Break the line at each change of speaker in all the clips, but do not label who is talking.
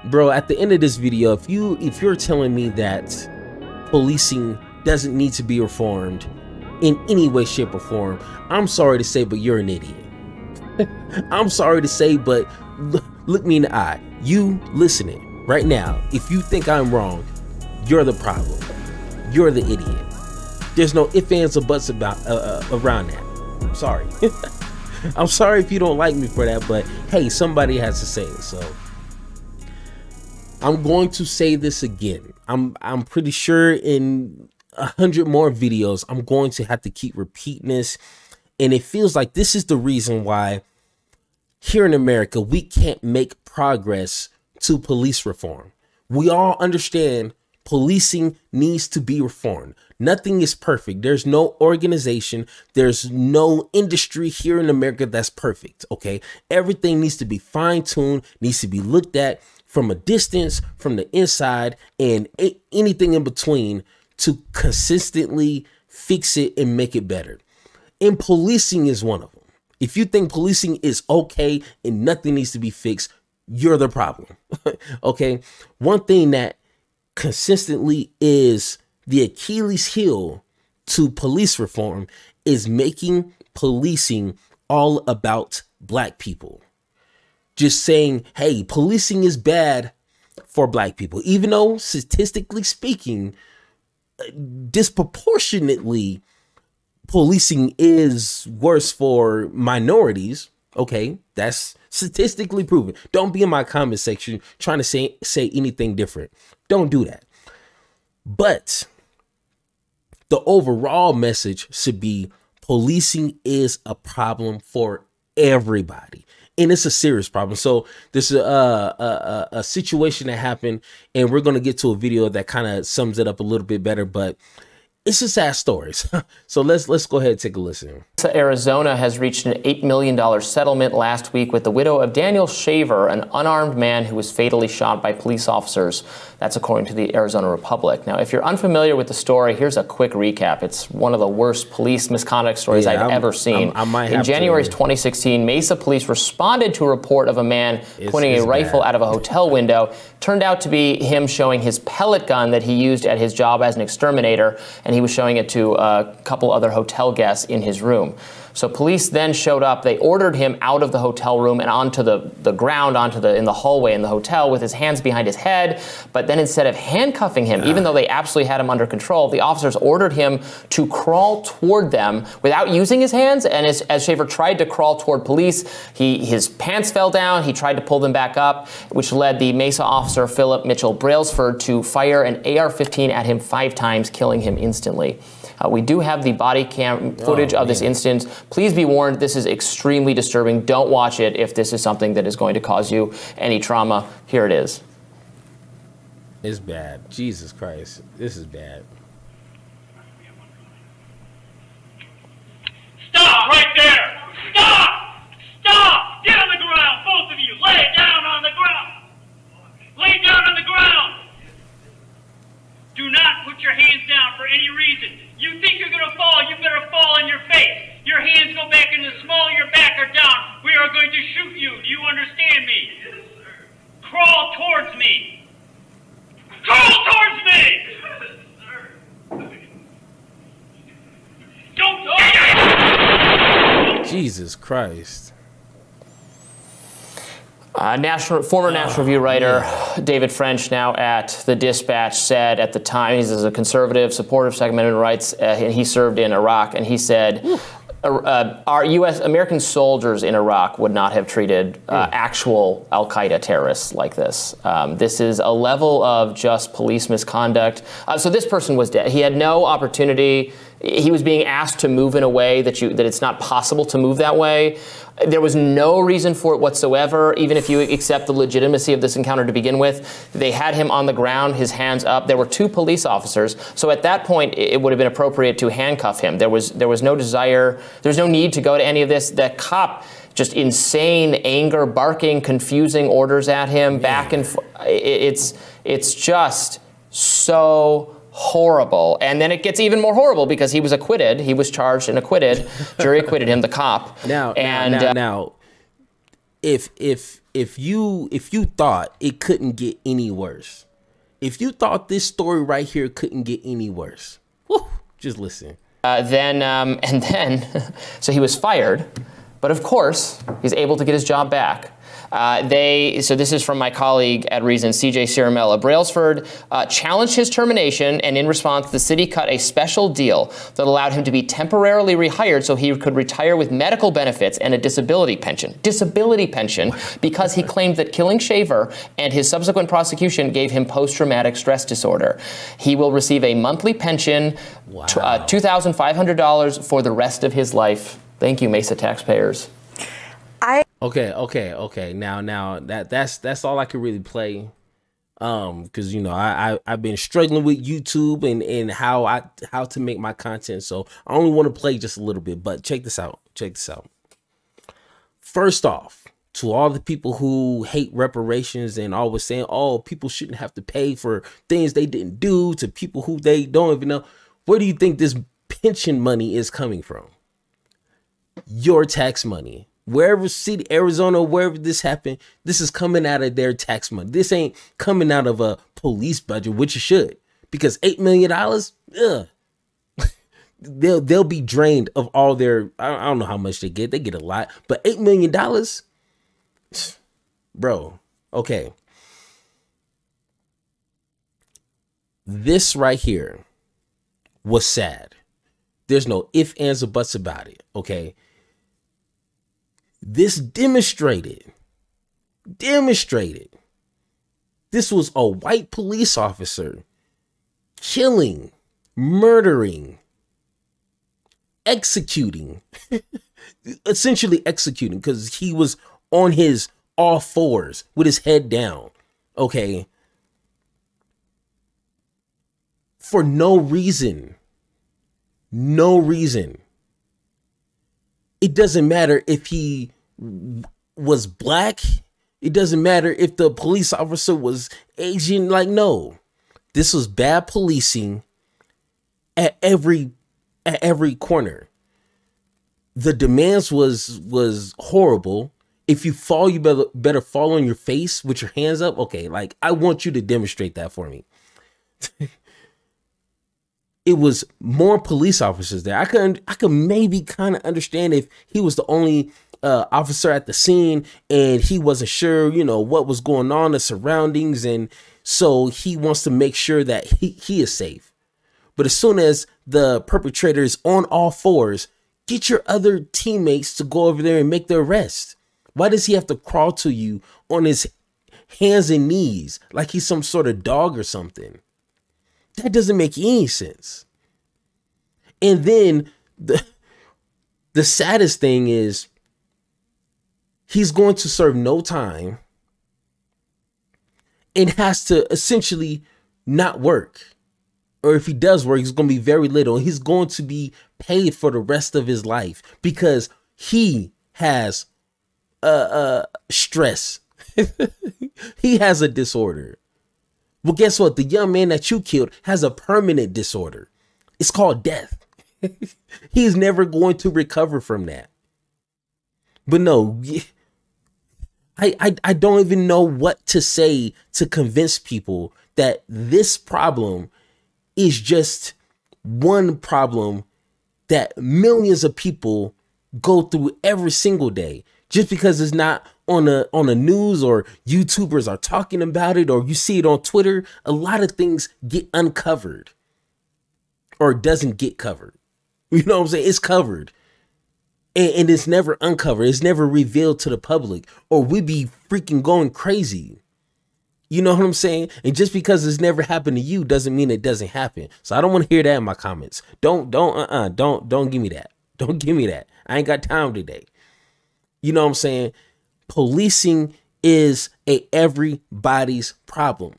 Bro, at the end of this video, if you're telling me that policing doesn't need to be reformed in any way, shape, or form, I'm sorry to say, but you're an idiot. I'm sorry to say, but look me in the eye. You listening right now, if you think I'm wrong, you're the problem. You're the idiot. There's no ifs, ands, or buts about around that. I'm sorry. I'm sorry if you don't like me for that, but hey, somebody has to say it. So I'm going to say this again. I'm pretty sure in 100 more videos, I'm going to have to keep repeating this. And it feels like this is the reason why here in America, we can't make progress to police reform. We all understand policing needs to be reformed. Nothing is perfect. There's no organization. There's no industry here in America that's perfect. Okay. Everything needs to be fine-tuned, needs to be looked at from a distance, from the inside, and anything in between to consistently fix it and make it better. And policing is one of them. If you think policing is okay and nothing needs to be fixed, you're the problem. Okay. One thing that consistently is the Achilles heel to police reform is making policing all about black people. Just saying, hey, policing is bad for black people, even though statistically speaking, disproportionately, policing is worse for minorities. Okay, that's statistically proven. Don't be in my comment section trying to say anything different. Don't do that. But the overall message should be policing is a problem for everybody. And it's a serious problem. So this is a situation that happened, and we're going to get to a video that kind of sums it up a little bit better, but it's just sad stories. So let's go ahead and take a listen.
Arizona has reached an $8 million settlement last week with the widow of Daniel Shaver, an unarmed man who was fatally shot by police officers. That's according to the Arizona Republic. Now, if you're unfamiliar with the story, here's a quick recap. It's one of the worst police misconduct stories I've ever seen. In January 2016, Mesa police responded to a report of a man pointing a rifle out of a hotel window. Turned out to be him showing his pellet gun that he used at his job as an exterminator, and he was showing it to a couple other hotel guests in his room. So police then showed up. They ordered him out of the hotel room and onto the ground, in the hallway in the hotel with his hands behind his head. But then instead of handcuffing him, even though they absolutely had him under control, the officers ordered him to crawl toward them without using his hands. And as Shaver tried to crawl toward police, his pants fell down. He tried to pull them back up, which led the Mesa officer, Philip Mitchell Brailsford, to fire an AR-15 at him 5 times, killing him instantly. We do have the body cam footage of this instance. Please be warned, this is extremely disturbing. Don't watch it if this is something that is going to cause you any trauma. Here it is.
It's bad. Jesus Christ. This is bad.
Stop right there! Stop! Stop! Get on the ground, both of you! Lay down on the ground! Lay down on the ground! Do not put your hands down for any reason. You think you're going to fall, you better fall on your face. Your hands go back in the small of your back or down. We are going to shoot you. Do you understand me? Yes, sir. Crawl towards me. Crawl towards me! Don't.
Jesus Christ.
Former National Review writer David French, now at the Dispatch, said at the time, he's a conservative, supporter of Second Amendment rights, and he served in Iraq, and he said, our American soldiers in Iraq would not have treated actual al-Qaeda terrorists like this. This is a level of just police misconduct. So this person was dead. He had no opportunity. He was being asked to move in a way that it's not possible to move that way. There was no reason for it whatsoever, even if you accept the legitimacy of this encounter to begin with. They had him on the ground, his hands up. There were 2 police officers. So at that point, it would have been appropriate to handcuff him. There was no desire, there's no need to go to any of this. That cop, just insane anger, barking, confusing orders at him, back and forth. It's just so horrible. And then it gets even more horrible because he was acquitted. He was charged and acquitted. Jury acquitted him, the cop.
Now, if if you thought it couldn't get any worse, if you thought this story right here couldn't get any worse, whew, just listen.
So he was fired, but of course he's able to get his job back. So this is from my colleague at Reason, CJ Ciaramella. Brailsford challenged his termination, and in response, the city cut a special deal that allowed him to be temporarily rehired so he could retire with medical benefits and a disability pension. Disability pension, because he claimed that killing Shaver and his subsequent prosecution gave him post-traumatic stress disorder. He will receive a monthly pension, wow, $2,500 for the rest of his life. Thank you, Mesa taxpayers.
Okay. Now that's all I can really play. Because I've been struggling with YouTube and how to make my content. So I only want to play just a little bit, but check this out. First off, to all the people who hate reparations and always saying, oh, people shouldn't have to pay for things they didn't do, to people who they don't even know, where do you think this pension money is coming from? Your tax money. Wherever city, Arizona, wherever this happened, this is coming out of their tax money. This ain't coming out of a police budget, which it should, because $8 million, they'll be drained of all their, I don't know how much they get a lot, but $8 million, bro. Okay. This right here was sad. There's no ifs, ands, or buts about it. Okay. This demonstrated, this was a white police officer killing, murdering, executing, essentially executing, because he was on his all fours with his head down, okay, for no reason. It doesn't matter if he was black. It doesn't matter if the police officer was Asian. Like, no, this was bad policing at every corner. The demands was horrible. If you fall, you better fall on your face with your hands up. Okay, like, I want you to demonstrate that for me. It was more police officers there. I could maybe kind of understand if he was the only officer at the scene and he wasn't sure, what was going on, the surroundings, and so he wants to make sure that he is safe. But as soon as the perpetrator is on all fours, get your other teammates to go over there and make the arrest. Why does he have to crawl to you on his hands and knees like he's some sort of dog or something? That doesn't make any sense. And then the saddest thing is he's going to serve no time and has to essentially not work. Or if he does work, he's going to be very little. And he's going to be paid for the rest of his life because he has stress. He has a disorder. Well, guess what? The young man that you killed has a permanent disorder. It's called death. He's never going to recover from that. But no, I don't even know what to say to convince people that this problem is just one problem that millions of people go through every single day. Just because it's not on the news or YouTubers are talking about it or you see it on Twitter, a lot of things get uncovered or doesn't get covered. You know what I'm saying? It's covered and it's never uncovered. It's never revealed to the public or we be freaking going crazy. You know what I'm saying? And just because it's never happened to you doesn't mean it doesn't happen. So I don't want to hear that in my comments. Don't give me that. Don't give me that. I ain't got time today. You know what I'm saying? Policing is everybody's problem.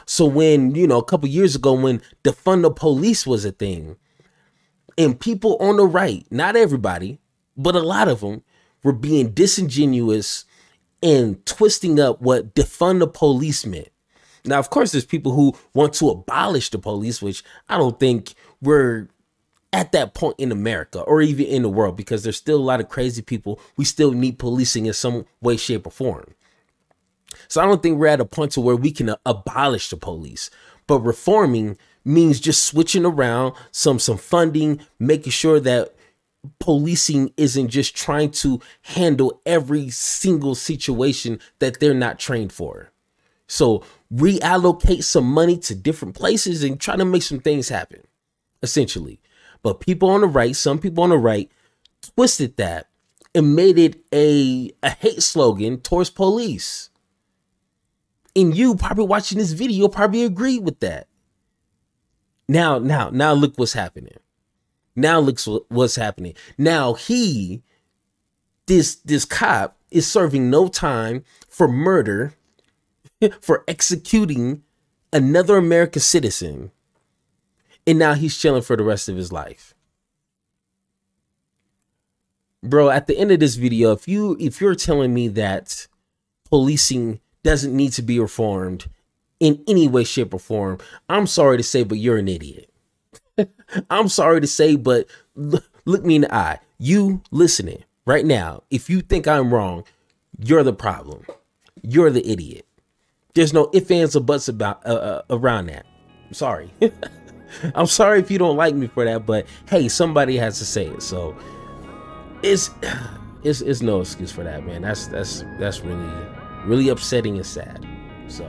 So when, a couple years ago, when defund the police was a thing and people on the right, not everybody, but a lot of them were being disingenuous and twisting up what defund the police meant. Now, of course, there's people who want to abolish the police, which I don't think we're at that point in America or even in the world, because there's still a lot of crazy people. We still need policing in some way, shape, or form. So I don't think we're at a point to where we can abolish the police, but reforming means just switching around some funding, making sure that policing isn't just trying to handle every single situation that they're not trained for. So reallocate some money to different places and try to make some things happen, essentially. But people on the right, some people on the right, twisted that and made it a hate slogan towards police. And you probably watching this video probably agreed with that. Now look what's happening. Now look what's happening. Now this cop is serving no time for murder, for executing another American citizen. And now he's chilling for the rest of his life. Bro, at the end of this video, if you're telling me that policing doesn't need to be reformed in any way, shape, or form, I'm sorry to say, but you're an idiot. I'm sorry to say, but look me in the eye. You listening right now, if you think I'm wrong, you're the problem. You're the idiot. There's no ifs, ands, or buts about around that. I'm sorry. I'm sorry if you don't like me for that, but hey, somebody has to say it. So it's no excuse for that, man. That's really upsetting and sad. So